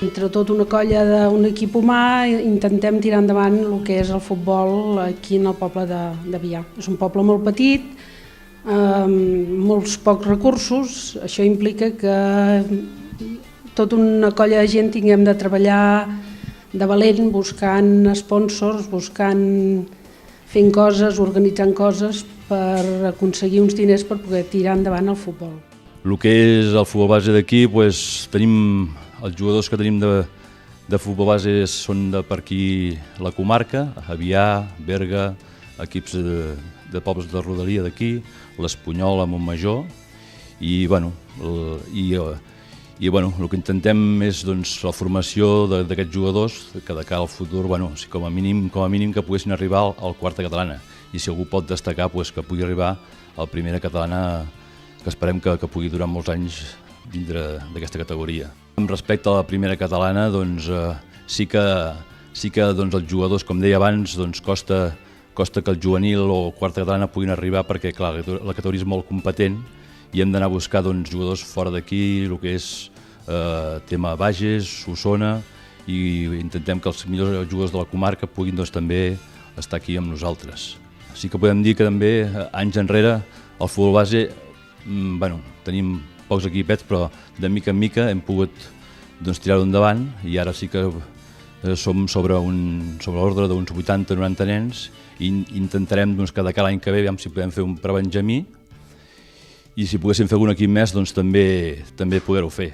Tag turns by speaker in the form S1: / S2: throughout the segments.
S1: Entre tot una colla d'un equip humà intentem tirar endavant el que és el futbol aquí en el poble de Biar. És un poble molt petit, amb molts pocs recursos, això implica que tota una colla de gent tinguem de treballar de valent, buscant sponsors, fent coses, organitzant coses per aconseguir uns diners per poder tirar endavant el futbol.
S2: El que és el futbol base d'aquí, tenim els jugadors que tenim de futbol base són de per aquí la comarca, Avià, Berga, equips de pobles de rodalia d'aquí, l'Espanyol, a Montmajor, i el que intentem és la formació d'aquests jugadors que de cara al futur, com a mínim que poguessin arribar al quarta catalana, i si algú pot destacar que pugui arribar a la primera catalana, que esperem que pugui durar molts anys dintre d'aquesta categoria. Respecte a la primera catalana, sí que els jugadors, com deia abans, costa que el juvenil o quarta catalana puguin arribar perquè clar, la categoria és molt competent i hem d'anar a buscar jugadors fora d'aquí, el que és tema Bages, Osona, i intentem que els millors jugadors de la comarca puguin també estar aquí amb nosaltres. Sí que podem dir que també, anys enrere, el futbol base, tenim pocs equipets, però de mica en mica hem pogut tirar-ho endavant i ara sí que som sobre l'ordre d'uns 80-90 nens i intentarem que de cada any que ve si podem fer un prebenjamí i si poguéssim fer algun equip més també poder-ho fer.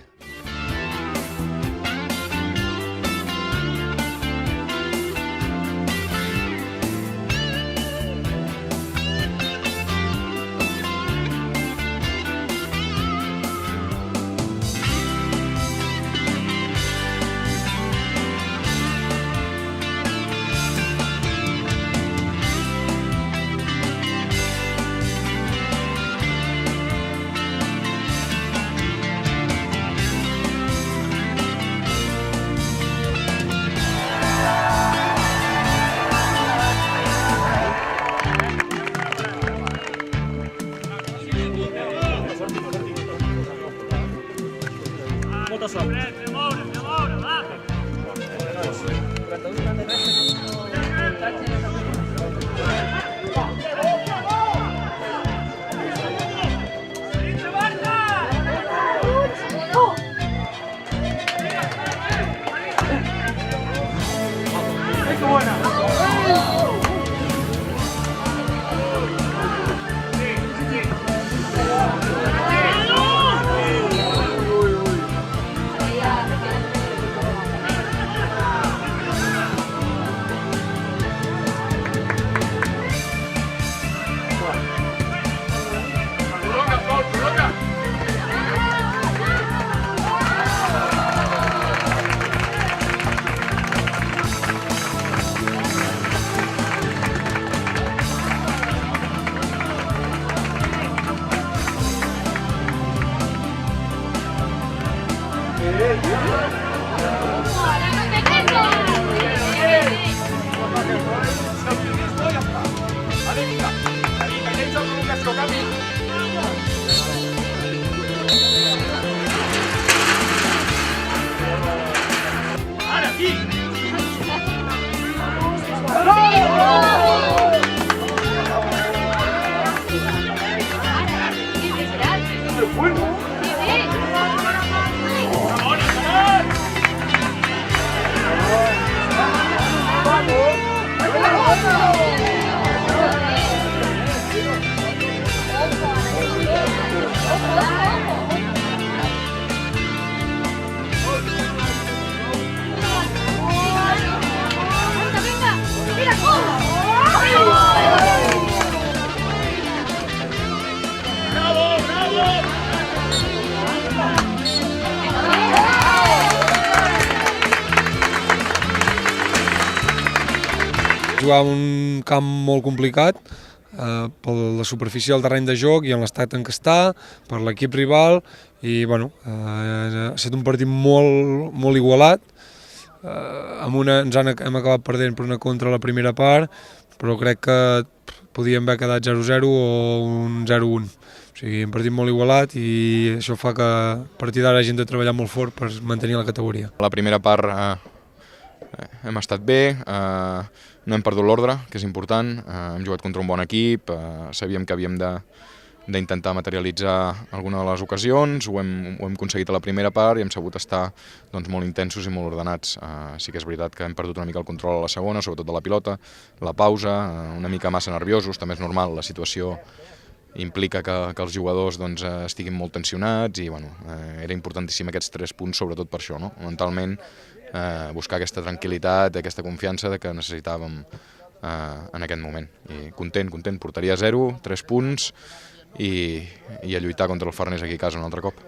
S3: Jugar en un camp molt complicat, per la superfície del terreny de joc i en l'estat en què està, per l'equip rival, i ha estat un partit molt igualat. Hem acabat perdent per una contra a la primera part, però crec que podíem haver quedat 0-0 o un 0-1. O sigui, un partit molt igualat i això fa que a partir d'ara hagin de treballar molt fort per mantenir la categoria.
S4: La primera part hem estat bé, no hem perdut l'ordre, que és important, hem jugat contra un bon equip, sabíem que havíem d'intentar materialitzar alguna de les ocasions, ho hem aconseguit a la primera part i hem sabut estar molt intensos i molt ordenats. Sí que és veritat que hem perdut una mica el control a la segona, sobretot de la pilota, la pausa, una mica massa nerviosos, també és normal, la situació implica que els jugadors estiguin molt tensionats i era importantíssim aquests 3 punts, sobretot per això, mentalment buscar aquesta tranquil·litat, aquesta confiança que necessitàvem en aquest moment. I content, porteria 0, 3 punts i a lluitar contra el Farners aquí a casa un altre cop.